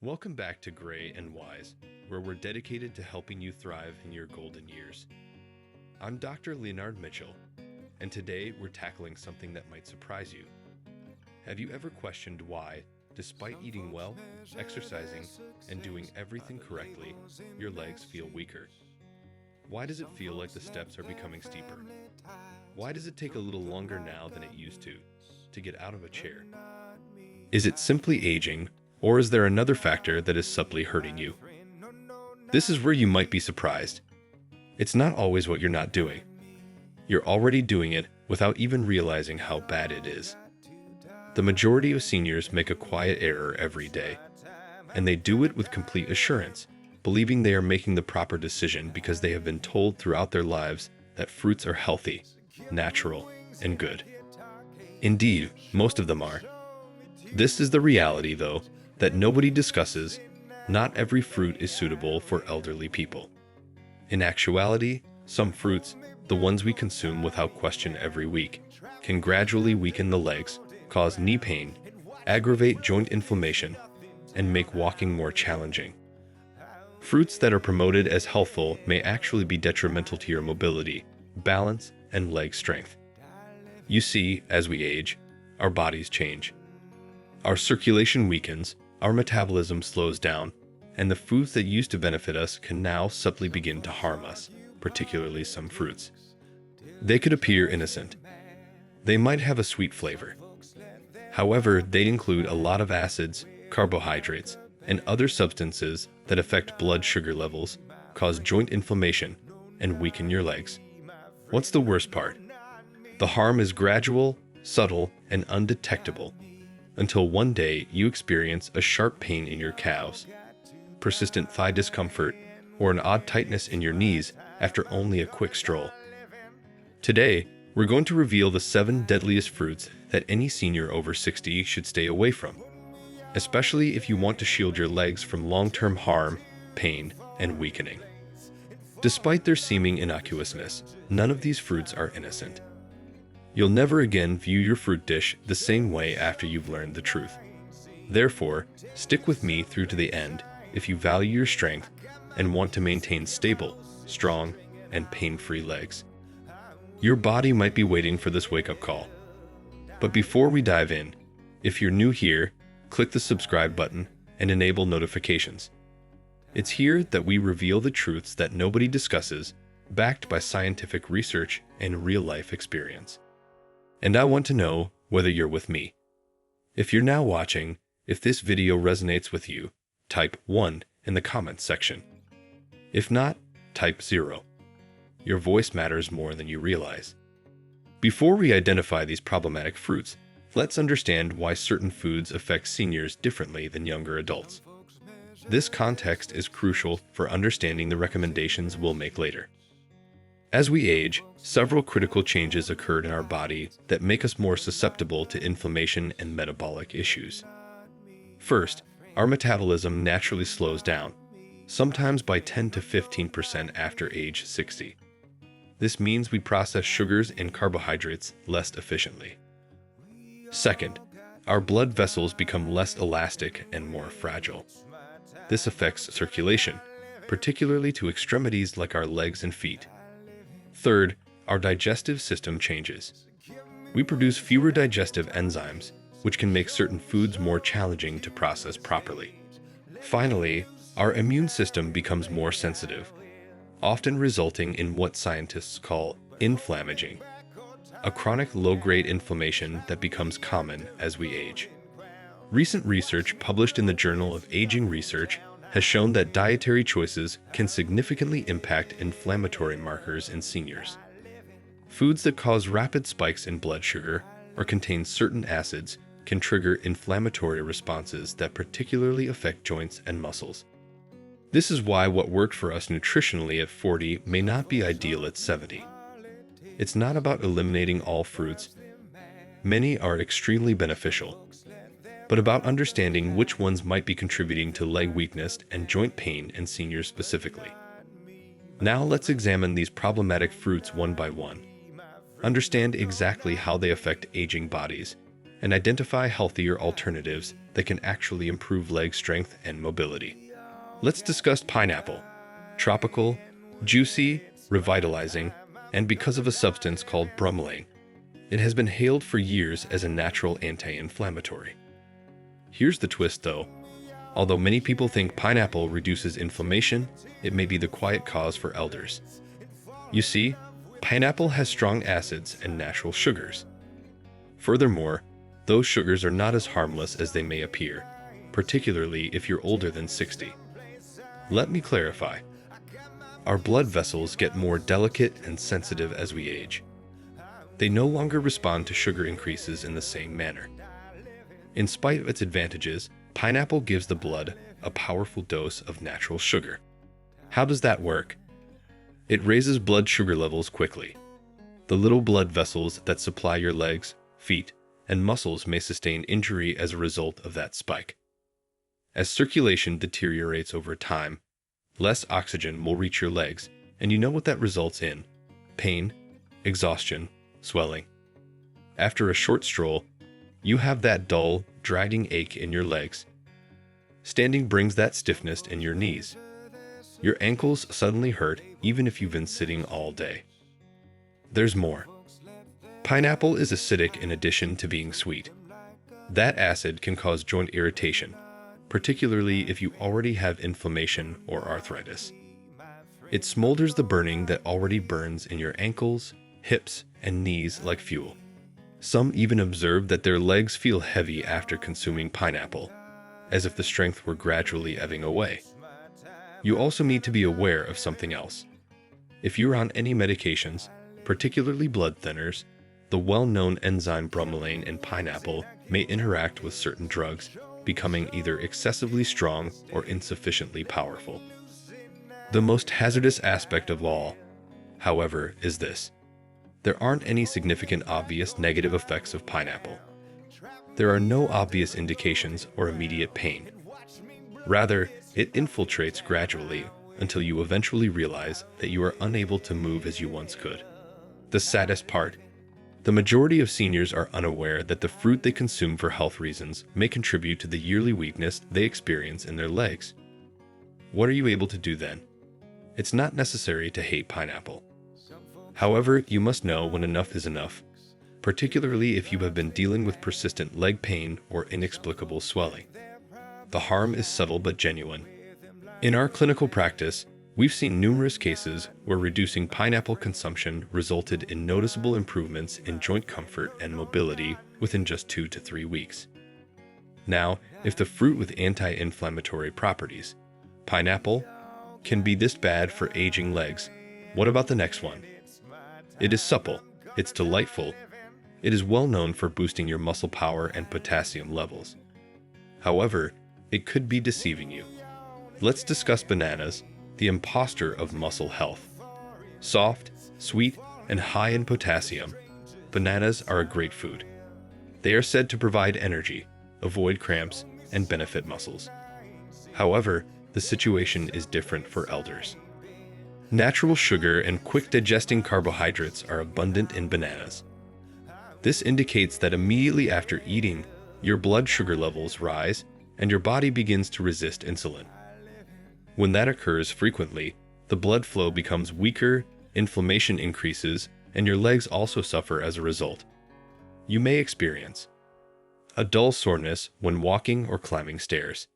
Welcome back to Gray and Wise, where we're dedicated to helping you thrive in your golden years. I'm Dr. Leonard Mitchell, and today we're tackling something that might surprise you. Have you ever questioned why, despite eating well, exercising, and doing everything correctly, your legs feel weaker? Why does it feel like the steps are becoming steeper? Why does it take a little longer now than it used to get out of a chair? Is it simply aging, or is there another factor that is subtly hurting you? This is where you might be surprised. It's not always what you're not doing. You're already doing it without even realizing how bad it is. The majority of seniors make a quiet error every day, and they do it with complete assurance, believing they are making the proper decision because they have been told throughout their lives that fruits are healthy, natural, and good. Indeed, most of them are. This is the reality, though, that nobody discusses. Not every fruit is suitable for elderly people. In actuality, some fruits, the ones we consume without question every week, can gradually weaken the legs, cause knee pain, aggravate joint inflammation, and make walking more challenging. Fruits that are promoted as healthful may actually be detrimental to your mobility, balance, and leg strength. You see, as we age, our bodies change. Our circulation weakens, our metabolism slows down, and the foods that used to benefit us can now subtly begin to harm us, particularly some fruits. They could appear innocent. They might have a sweet flavor. However, they include a lot of acids, carbohydrates, and other substances that affect blood sugar levels, cause joint inflammation, and weaken your legs. What's the worst part? The harm is gradual, subtle, and undetectable, until one day you experience a sharp pain in your calves, persistent thigh discomfort, or an odd tightness in your knees after only a quick stroll. Today, we're going to reveal the 7 deadliest fruits that any senior over 60 should stay away from, especially if you want to shield your legs from long-term harm, pain, and weakening. Despite their seeming innocuousness, none of these fruits are innocent. You'll never again view your fruit dish the same way after you've learned the truth. Therefore, stick with me through to the end if you value your strength and want to maintain stable, strong, and pain-free legs. Your body might be waiting for this wake-up call. But before we dive in, if you're new here, click the subscribe button and enable notifications. It's here that we reveal the truths that nobody discusses, backed by scientific research and real-life experience. And I want to know whether you're with me. If you're now watching, if this video resonates with you, type 1 in the comments section. If not, type 0. Your voice matters more than you realize. Before we identify these problematic fruits, let's understand why certain foods affect seniors differently than younger adults. This context is crucial for understanding the recommendations we'll make later. As we age, several critical changes occur in our body that make us more susceptible to inflammation and metabolic issues. First, our metabolism naturally slows down, sometimes by 10 to 15% after age 60. This means we process sugars and carbohydrates less efficiently. Second, our blood vessels become less elastic and more fragile. This affects circulation, particularly to extremities like our legs and feet. Third, our digestive system changes. We produce fewer digestive enzymes, which can make certain foods more challenging to process properly. Finally, our immune system becomes more sensitive, often resulting in what scientists call inflammaging, a chronic low-grade inflammation that becomes common as we age. Recent research published in the Journal of Aging Research has shown that dietary choices can significantly impact inflammatory markers in seniors. Foods that cause rapid spikes in blood sugar or contain certain acids can trigger inflammatory responses that particularly affect joints and muscles. This is why what worked for us nutritionally at 40 may not be ideal at 70. It's not about eliminating all fruits. Many are extremely beneficial, but about understanding which ones might be contributing to leg weakness and joint pain in seniors specifically. Now let's examine these problematic fruits one by one, understand exactly how they affect aging bodies, and identify healthier alternatives that can actually improve leg strength and mobility. Let's discuss pineapple. Tropical, juicy, revitalizing, and because of a substance called bromelain, it has been hailed for years as a natural anti-inflammatory. Here's the twist though. Although many people think pineapple reduces inflammation, it may be the quiet cause for elders. You see, pineapple has strong acids and natural sugars. Furthermore, those sugars are not as harmless as they may appear, particularly if you're older than 60. Let me clarify. Our blood vessels get more delicate and sensitive as we age. They no longer respond to sugar increases in the same manner. In spite of its advantages, pineapple gives the blood a powerful dose of natural sugar. How does that work? It raises blood sugar levels quickly. The little blood vessels that supply your legs, feet, and muscles may sustain injury as a result of that spike. As circulation deteriorates over time, less oxygen will reach your legs, and you know what that results in: pain, exhaustion, swelling. After a short stroll, you have that dull, dragging ache in your legs. Standing brings that stiffness in your knees. Your ankles suddenly hurt even if you've been sitting all day. There's more. Pineapple is acidic in addition to being sweet. That acid can cause joint irritation, particularly if you already have inflammation or arthritis. It smolders the burning that already burns in your ankles, hips, and knees like fuel. Some even observe that their legs feel heavy after consuming pineapple, as if the strength were gradually ebbing away. You also need to be aware of something else. If you're on any medications, particularly blood thinners, the well-known enzyme bromelain in pineapple may interact with certain drugs, becoming either excessively strong or insufficiently powerful. The most hazardous aspect of all, however, is this. There aren't any significant obvious negative effects of pineapple. There are no obvious indications or immediate pain. Rather, it infiltrates gradually until you eventually realize that you are unable to move as you once could. The saddest part: the majority of seniors are unaware that the fruit they consume for health reasons may contribute to the yearly weakness they experience in their legs. What are you able to do then? It's not necessary to hate pineapple. However, you must know when enough is enough, particularly if you have been dealing with persistent leg pain or inexplicable swelling. The harm is subtle but genuine. In our clinical practice, we've seen numerous cases where reducing pineapple consumption resulted in noticeable improvements in joint comfort and mobility within just 2 to 3 weeks. Now, if the fruit with anti-inflammatory properties, pineapple, can be this bad for aging legs, what about the next one? It is supple, it's delightful, it is well known for boosting your muscle power and potassium levels. However, it could be deceiving you. Let's discuss bananas, the imposter of muscle health. Soft, sweet, and high in potassium, bananas are a great food. They are said to provide energy, avoid cramps, and benefit muscles. However, the situation is different for elders. Natural sugar and quick-digesting carbohydrates are abundant in bananas. This indicates that immediately after eating, your blood sugar levels rise and your body begins to resist insulin. When that occurs frequently, the blood flow becomes weaker, inflammation increases, and your legs also suffer as a result. You may experience a dull soreness when walking or climbing stairs,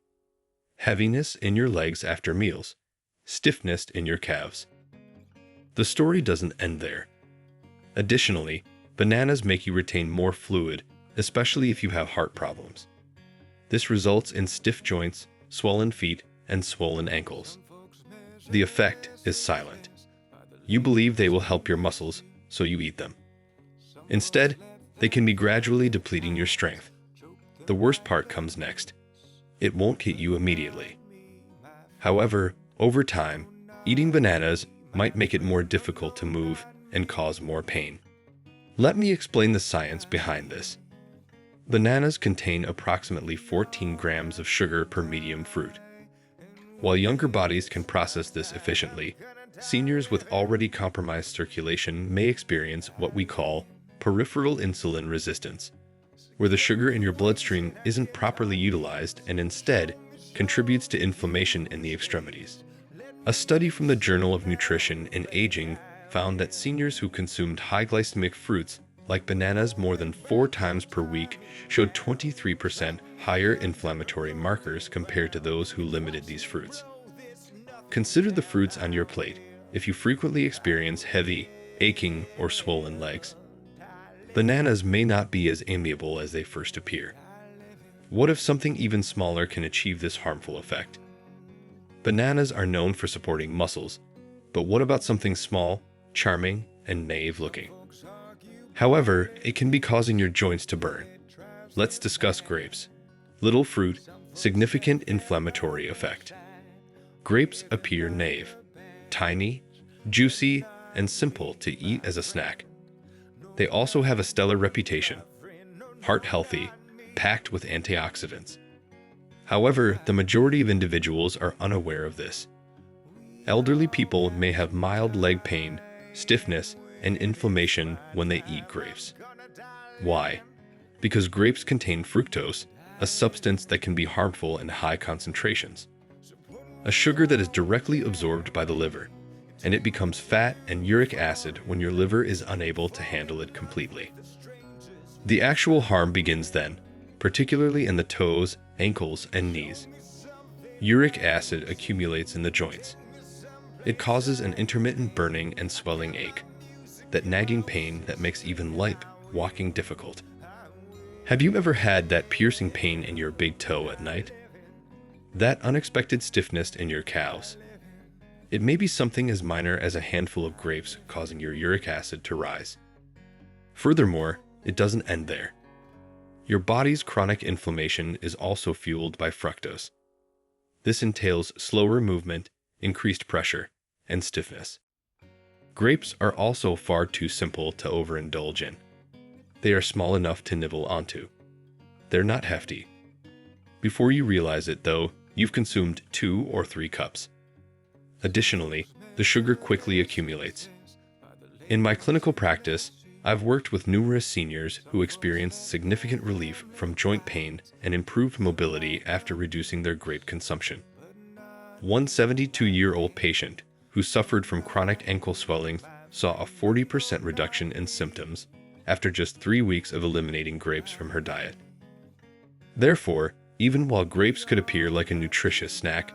heaviness in your legs after meals, stiffness in your calves. The story doesn't end there. Additionally, bananas make you retain more fluid, especially if you have heart problems. This results in stiff joints, swollen feet, and swollen ankles. The effect is silent. You believe they will help your muscles, so you eat them. Instead, they can be gradually depleting your strength. The worst part comes next. It won't hit you immediately. However, over time, eating bananas might make it more difficult to move and cause more pain. Let me explain the science behind this. Bananas contain approximately 14 grams of sugar per medium fruit. While younger bodies can process this efficiently, seniors with already compromised circulation may experience what we call peripheral insulin resistance, where the sugar in your bloodstream isn't properly utilized and instead contributes to inflammation in the extremities. A study from the Journal of Nutrition and Aging found that seniors who consumed high glycemic fruits like bananas more than 4 times per week showed 23% higher inflammatory markers compared to those who limited these fruits. Consider the fruits on your plate if you frequently experience heavy, aching, or swollen legs. Bananas may not be as amiable as they first appear. What if something even smaller can achieve this harmful effect? Bananas are known for supporting muscles, but what about something small, charming, and naive-looking? However, it can be causing your joints to burn. Let's discuss grapes. Little fruit, significant inflammatory effect. Grapes appear naive, tiny, juicy, and simple to eat as a snack. They also have a stellar reputation, heart-healthy, packed with antioxidants. However, the majority of individuals are unaware of this. Elderly people may have mild leg pain, stiffness, and inflammation when they eat grapes. Why? Because grapes contain fructose, a substance that can be harmful in high concentrations. A sugar that is directly absorbed by the liver, and it becomes fat and uric acid when your liver is unable to handle it completely. The actual harm begins then, particularly in the toes, ankles, and knees. Uric acid accumulates in the joints. It causes an intermittent burning and swelling ache, that nagging pain that makes even light walking difficult. Have you ever had that piercing pain in your big toe at night? That unexpected stiffness in your calves? It may be something as minor as a handful of grapes causing your uric acid to rise. Furthermore, it doesn't end there. Your body's chronic inflammation is also fueled by fructose. This entails slower movement, increased pressure, and stiffness. Grapes are also far too simple to overindulge in. They are small enough to nibble onto. They're not hefty. Before you realize it, though, you've consumed 2 or 3 cups. Additionally, the sugar quickly accumulates. In my clinical practice, I've worked with numerous seniors who experienced significant relief from joint pain and improved mobility after reducing their grape consumption. One 72-year-old patient who suffered from chronic ankle swelling saw a 40% reduction in symptoms after just 3 weeks of eliminating grapes from her diet. Therefore, even while grapes could appear like a nutritious snack,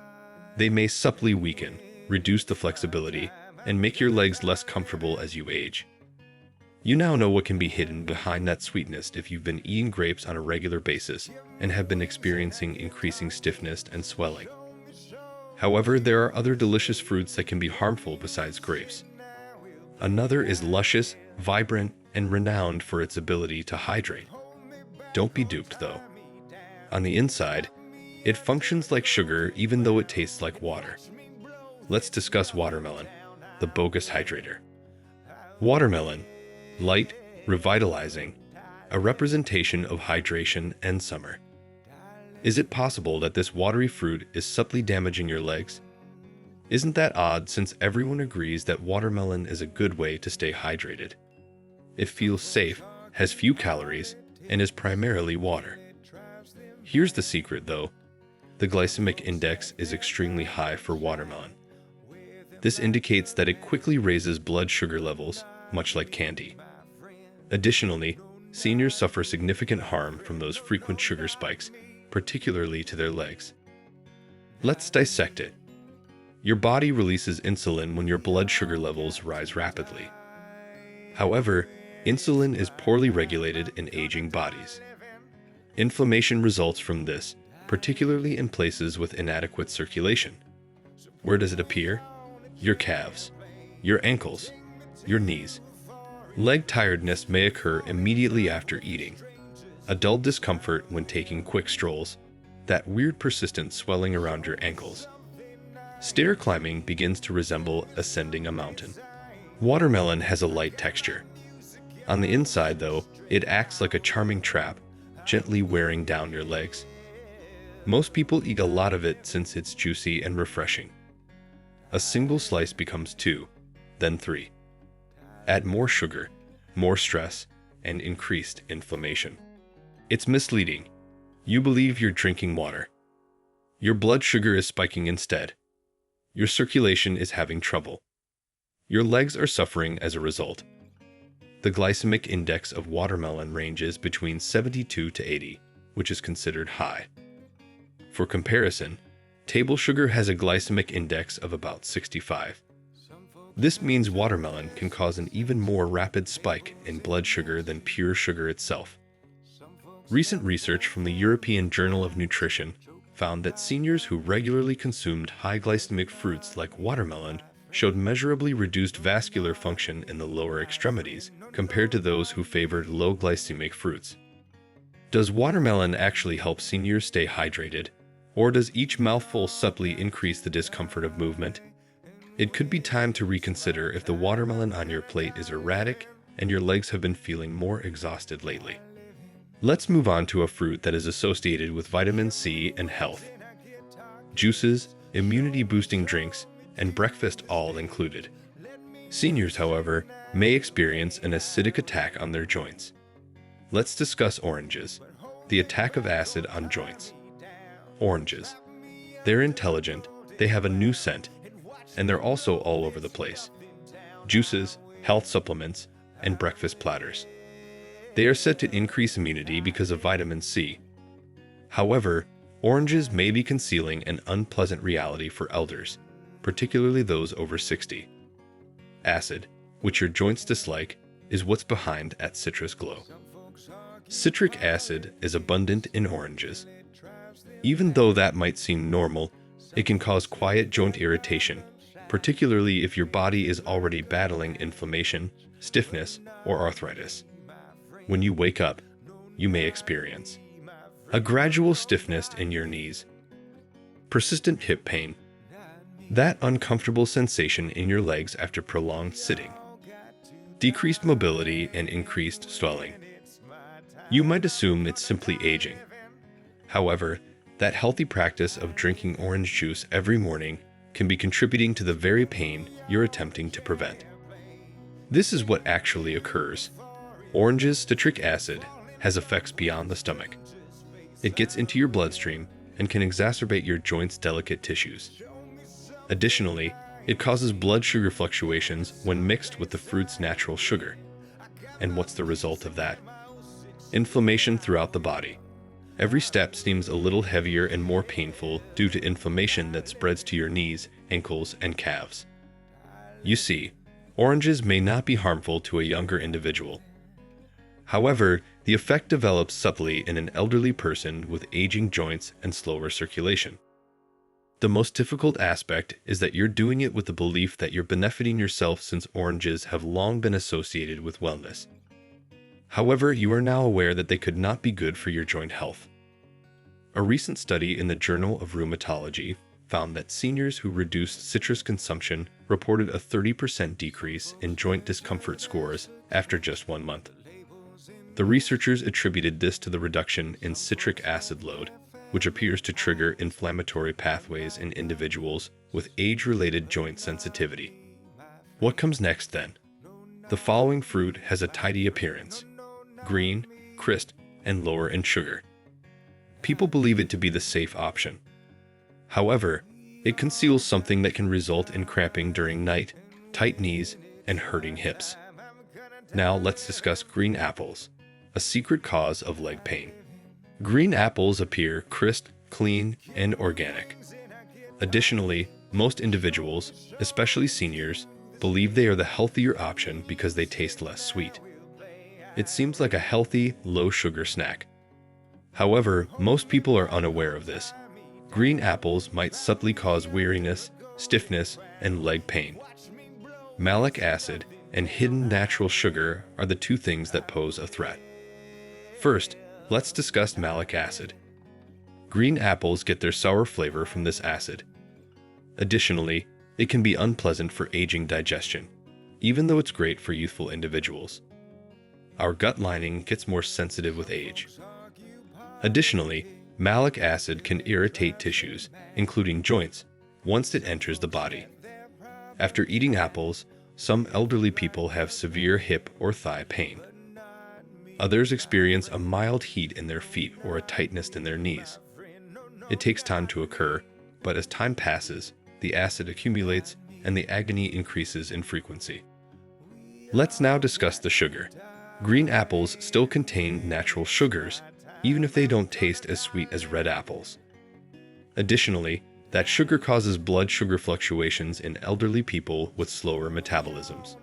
they may subtly weaken, reduce the flexibility, and make your legs less comfortable as you age. You now know what can be hidden behind that sweetness if you've been eating grapes on a regular basis and have been experiencing increasing stiffness and swelling. However, there are other delicious fruits that can be harmful besides grapes. Another is luscious, vibrant, and renowned for its ability to hydrate. Don't be duped, though. On the inside, it functions like sugar even though it tastes like water. Let's discuss watermelon, the bogus hydrator. Watermelon, light, revitalizing, a representation of hydration and summer. Is it possible that this watery fruit is subtly damaging your legs? Isn't that odd, since everyone agrees that watermelon is a good way to stay hydrated? It feels safe, has few calories, and is primarily water. Here's the secret, though. The glycemic index is extremely high for watermelon. This indicates that it quickly raises blood sugar levels, much like candy. Additionally, seniors suffer significant harm from those frequent sugar spikes, particularly to their legs. Let's dissect it. Your body releases insulin when your blood sugar levels rise rapidly. However, insulin is poorly regulated in aging bodies. Inflammation results from this, particularly in places with inadequate circulation. Where does it appear? Your calves, your ankles, your knees. Leg tiredness may occur immediately after eating. A dull discomfort when taking quick strolls, that weird persistent swelling around your ankles. Stair climbing begins to resemble ascending a mountain. Watermelon has a light texture. On the inside, though, it acts like a charming trap, gently wearing down your legs. Most people eat a lot of it since it's juicy and refreshing. A single slice becomes 2, then 3. Add more sugar, more stress, and increased inflammation. It's misleading. You believe you're drinking water. Your blood sugar is spiking instead. Your circulation is having trouble. Your legs are suffering as a result. The glycemic index of watermelon ranges between 72 to 80, which is considered high. For comparison, table sugar has a glycemic index of about 65. This means watermelon can cause an even more rapid spike in blood sugar than pure sugar itself. Recent research from the European Journal of Nutrition found that seniors who regularly consumed high glycemic fruits like watermelon showed measurably reduced vascular function in the lower extremities compared to those who favored low glycemic fruits. Does watermelon actually help seniors stay hydrated, or does each mouthful subtly increase the discomfort of movement? It could be time to reconsider if the watermelon on your plate is erratic and your legs have been feeling more exhausted lately. Let's move on to a fruit that is associated with vitamin C and health. Juices, immunity-boosting drinks, and breakfast all included. Seniors, however, may experience an acidic attack on their joints. Let's discuss oranges, the attack of acid on joints. Oranges. They're intelligent, they have a new scent, and they're also all over the place. Juices, health supplements, and breakfast platters. They are said to increase immunity because of vitamin C. However, oranges may be concealing an unpleasant reality for elders, particularly those over 60. Acid, which your joints dislike, is what's behind that citrus glow. Citric acid is abundant in oranges. Even though that might seem normal, it can cause quiet joint irritation, particularly if your body is already battling inflammation, stiffness, or arthritis. When you wake up, you may experience a gradual stiffness in your knees, persistent hip pain, that uncomfortable sensation in your legs after prolonged sitting, decreased mobility, and increased swelling. You might assume it's simply aging. However, that healthy practice of drinking orange juice every morning can be contributing to the very pain you're attempting to prevent. This is what actually occurs. Orange's citric acid has effects beyond the stomach. It gets into your bloodstream and can exacerbate your joints' delicate tissues. Additionally, it causes blood sugar fluctuations when mixed with the fruit's natural sugar. And what's the result of that? Inflammation throughout the body. Every step seems a little heavier and more painful due to inflammation that spreads to your knees, ankles, and calves. You see, oranges may not be harmful to a younger individual. However, the effect develops subtly in an elderly person with aging joints and slower circulation. The most difficult aspect is that you're doing it with the belief that you're benefiting yourself, since oranges have long been associated with wellness. However, you are now aware that they could not be good for your joint health. A recent study in the Journal of Rheumatology found that seniors who reduced citrus consumption reported a 30% decrease in joint discomfort scores after just 1 month. The researchers attributed this to the reduction in citric acid load, which appears to trigger inflammatory pathways in individuals with age-related joint sensitivity. What comes next then? The following fruit has a tidy appearance: green, crisp, and lower in sugar. People believe it to be the safe option. However, it conceals something that can result in cramping during night, tight knees, and hurting hips. Now let's discuss green apples, a secret cause of leg pain. Green apples appear crisp, clean, and organic. Additionally, most individuals, especially seniors, believe they are the healthier option because they taste less sweet. It seems like a healthy, low-sugar snack. However, most people are unaware of this. Green apples might subtly cause weariness, stiffness, and leg pain. Malic acid and hidden natural sugar are the two things that pose a threat. First, let's discuss malic acid. Green apples get their sour flavor from this acid. Additionally, it can be unpleasant for aging digestion, even though it's great for youthful individuals. Our gut lining gets more sensitive with age. Additionally, malic acid can irritate tissues, including joints, once it enters the body. After eating apples, some elderly people have severe hip or thigh pain. Others experience a mild heat in their feet or a tightness in their knees. It takes time to occur, but as time passes, the acid accumulates and the agony increases in frequency. Let's now discuss the sugar. Green apples still contain natural sugars, even if they don't taste as sweet as red apples. Additionally, that sugar causes blood sugar fluctuations in elderly people with slower metabolisms.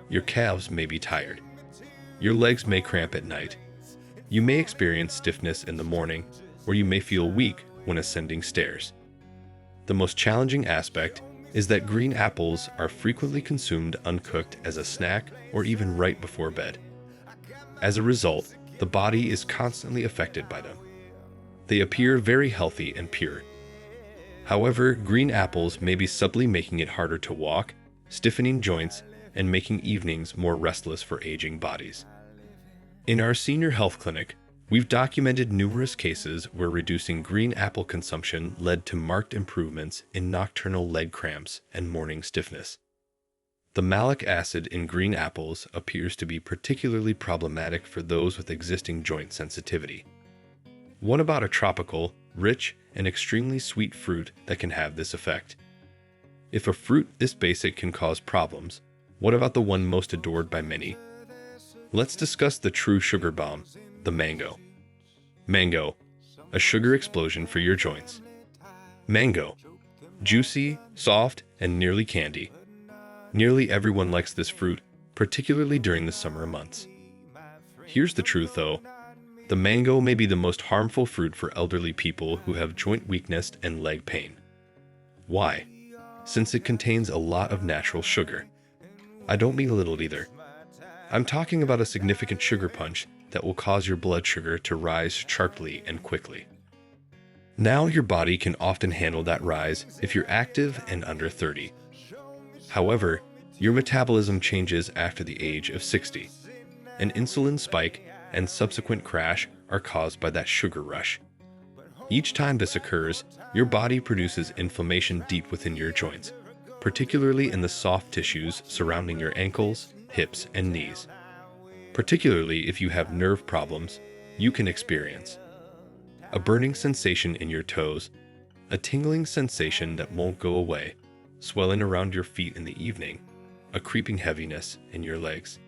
Your calves may be tired. Your legs may cramp at night. You may experience stiffness in the morning, or you may feel weak when ascending stairs. The most challenging aspect is that green apples are frequently consumed uncooked as a snack or even right before bed. As a result, the body is constantly affected by them. They appear very healthy and pure. However, green apples may be subtly making it harder to walk, stiffening joints, and making evenings more restless for aging bodies. In our senior health clinic, we've documented numerous cases where reducing green apple consumption led to marked improvements in nocturnal leg cramps and morning stiffness. The malic acid in green apples appears to be particularly problematic for those with existing joint sensitivity. What about a tropical, rich, and extremely sweet fruit that can have this effect? If a fruit this basic can cause problems, what about the one most adored by many? Let's discuss the true sugar bomb, the mango. Mango, a sugar explosion for your joints. Mango, juicy, soft, and nearly candy. Nearly everyone likes this fruit, particularly during the summer months. Here's the truth though. The mango may be the most harmful fruit for elderly people who have joint weakness and leg pain. Why? Since it contains a lot of natural sugar. I don't mean a little either. I'm talking about a significant sugar punch that will cause your blood sugar to rise sharply and quickly. Now your body can often handle that rise if you're active and under 30. However, your metabolism changes after the age of 60. An insulin spike and subsequent crash are caused by that sugar rush. Each time this occurs, your body produces inflammation deep within your joints, particularly in the soft tissues surrounding your ankles, hips, and knees. Particularly if you have nerve problems, you can experience a burning sensation in your toes, a tingling sensation that won't go away, swelling around your feet in the evening, a creeping heaviness in your legs.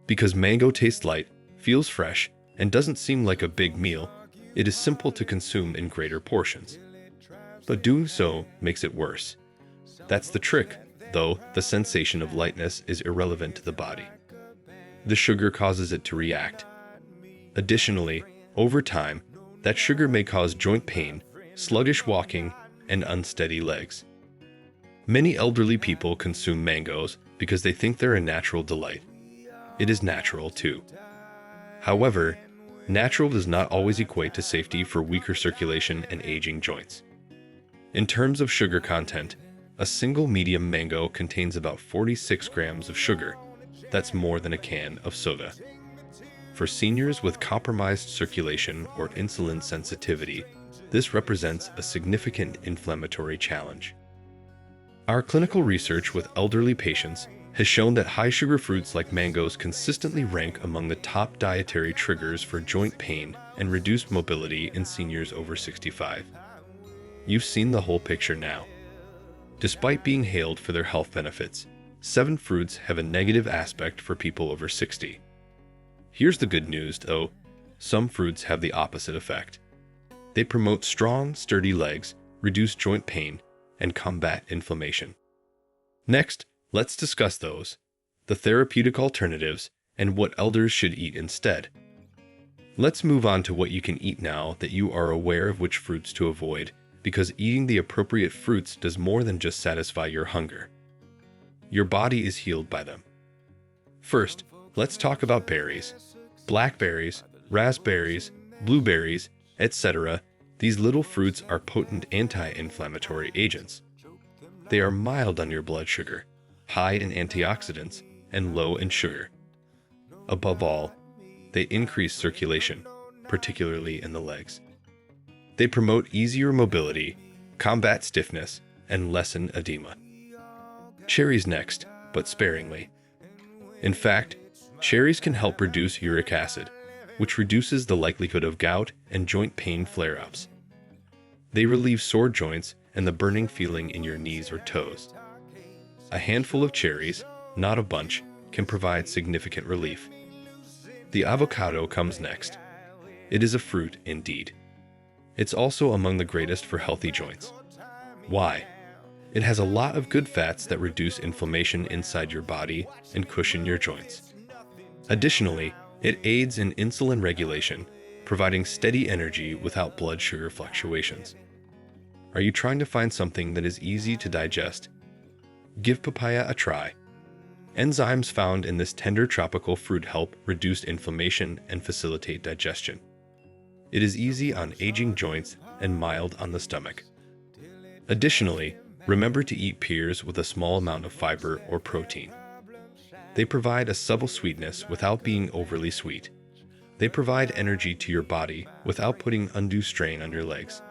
Because mango tastes light, feels fresh, and doesn't seem like a big meal, it is simple to consume in greater portions. But doing so makes it worse. That's the trick, though the sensation of lightness is irrelevant to the body. The sugar causes it to react. Additionally, over time, that sugar may cause joint pain, sluggish walking, and unsteady legs. Many elderly people consume mangoes because they think they're a natural delight. It is natural too. However, natural does not always equate to safety for weaker circulation and aging joints. In terms of sugar content, a single medium mango contains about 46 grams of sugar. That's more than a can of soda. For seniors with compromised circulation or insulin sensitivity, this represents a significant inflammatory challenge. Our clinical research with elderly patients has shown that high-sugar fruits like mangoes consistently rank among the top dietary triggers for joint pain and reduced mobility in seniors over 65. You've seen the whole picture now. Despite being hailed for their health benefits, 7 fruits have a negative aspect for people over 60. Here's the good news, though. Some fruits have the opposite effect. They promote strong, sturdy legs, reduce joint pain, and combat inflammation. Next, let's discuss those, the therapeutic alternatives, and what elders should eat instead. Let's move on to what you can eat now that you are aware of which fruits to avoid, because eating the appropriate fruits does more than just satisfy your hunger. Your body is healed by them. First, let's talk about berries. Blackberries, raspberries, blueberries, etc. These little fruits are potent anti-inflammatory agents. They are mild on your blood sugar, high in antioxidants, and low in sugar. Above all, they increase circulation, particularly in the legs. They promote easier mobility, combat stiffness, and lessen edema. Cherries next, but sparingly. In fact, Cherries can help reduce uric acid, which reduces the likelihood of gout and joint pain flare-ups. They relieve sore joints and the burning feeling in your knees or toes. A handful of cherries, not a bunch, can provide significant relief. The avocado comes next. It is a fruit indeed. It's also among the greatest for healthy joints. Why? It has a lot of good fats that reduce inflammation inside your body and cushion your joints. Additionally, it aids in insulin regulation, providing steady energy without blood sugar fluctuations. Are you trying to find something that is easy to digest? Give papaya a try. Enzymes found in this tender tropical fruit help reduce inflammation and facilitate digestion. It is easy on aging joints and mild on the stomach. Additionally, remember to eat pears with a small amount of fiber or protein. They provide a subtle sweetness without being overly sweet. They provide energy to your body without putting undue strain on your legs.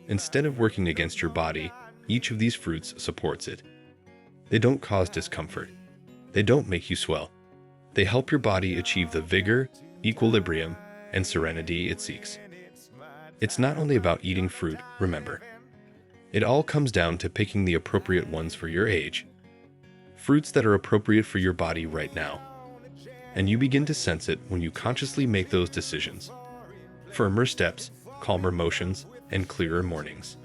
Instead of working against your body, each of these fruits supports it. They don't cause discomfort. They don't make you swell. They help your body achieve the vigor, equilibrium, and serenity it seeks. It's not only about eating fruit, remember. It all comes down to picking the appropriate ones for your age. Fruits that are appropriate for your body right now. And you begin to sense it when you consciously make those decisions. Firmer steps, calmer motions, and clearer mornings.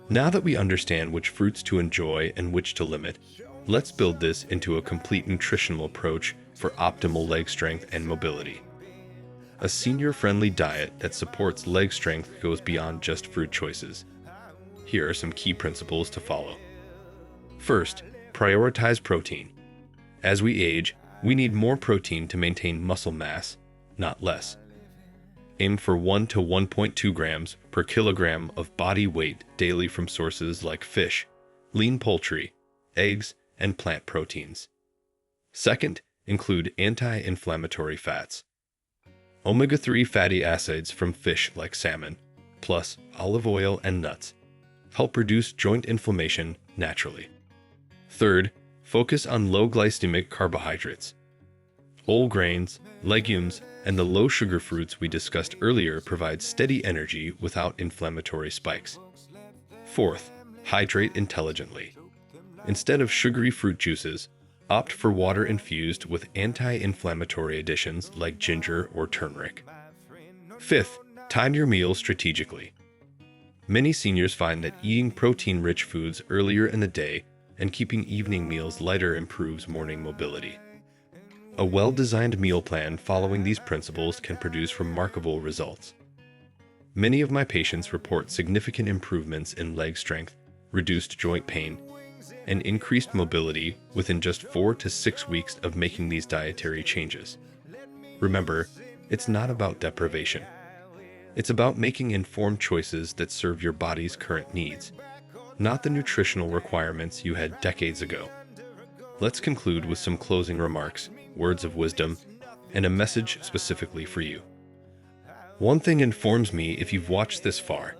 Now that we understand which fruits to enjoy and which to limit, let's build this into a complete nutritional approach for optimal leg strength and mobility. A senior-friendly diet that supports leg strength goes beyond just fruit choices. Here are some key principles to follow. First, prioritize protein. As we age, we need more protein to maintain muscle mass, not less. Aim for 1 to 1.2 grams per kilogram of body weight daily from sources like fish, lean poultry, eggs, and plant proteins. Second, include anti-inflammatory fats. Omega-3 fatty acids from fish like salmon, plus olive oil and nuts, help reduce joint inflammation naturally. Third, focus on low glycemic carbohydrates. Whole grains, legumes, and the low-sugar fruits we discussed earlier provide steady energy without inflammatory spikes. Fourth, hydrate intelligently. Instead of sugary fruit juices, opt for water infused with anti-inflammatory additions like ginger or turmeric. Fifth, time your meals strategically. Many seniors find that eating protein-rich foods earlier in the day and keeping evening meals lighter improves morning mobility. A well-designed meal plan following these principles can produce remarkable results. Many of my patients report significant improvements in leg strength, reduced joint pain, and increased mobility within just 4 to 6 weeks of making these dietary changes. Remember, it's not about deprivation. It's about making informed choices that serve your body's current needs, not the nutritional requirements you had decades ago. Let's conclude with some closing remarks, words of wisdom, and a message specifically for you. One thing informs me if you've watched this far.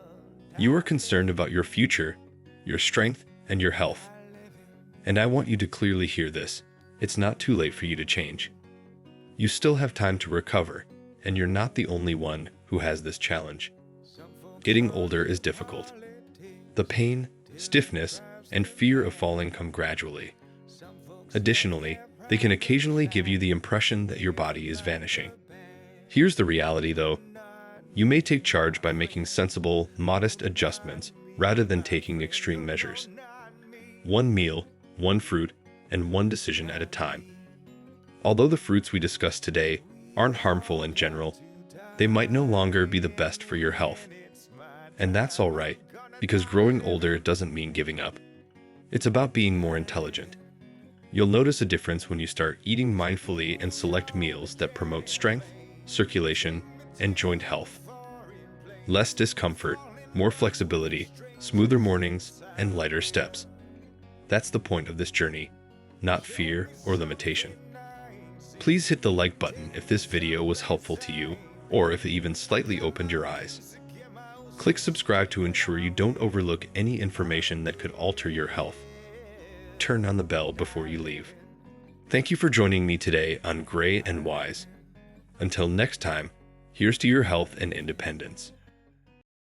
You are concerned about your future, your strength, and your health. And I want you to clearly hear this. It's not too late for you to change. You still have time to recover, and you're not the only one who has this challenge. Getting older is difficult. The pain, stiffness, and fear of falling come gradually. Additionally, they can occasionally give you the impression that your body is vanishing. Here's the reality though. You may take charge by making sensible, modest adjustments rather than taking extreme measures. One meal, one fruit, and one decision at a time. Although the fruits we discussed today aren't harmful in general, they might no longer be the best for your health. And that's all right, because growing older doesn't mean giving up. It's about being more intelligent. You'll notice a difference when you start eating mindfully and select meals that promote strength, circulation, and joint health. Less discomfort, more flexibility, smoother mornings, and lighter steps. That's the point of this journey, not fear or limitation. Please hit the like button if this video was helpful to you, or if it even slightly opened your eyes. Click subscribe to ensure you don't overlook any information that could alter your health. Turn on the bell before you leave. Thank you for joining me today on Gray and Wise. Until next time, here's to your health and independence.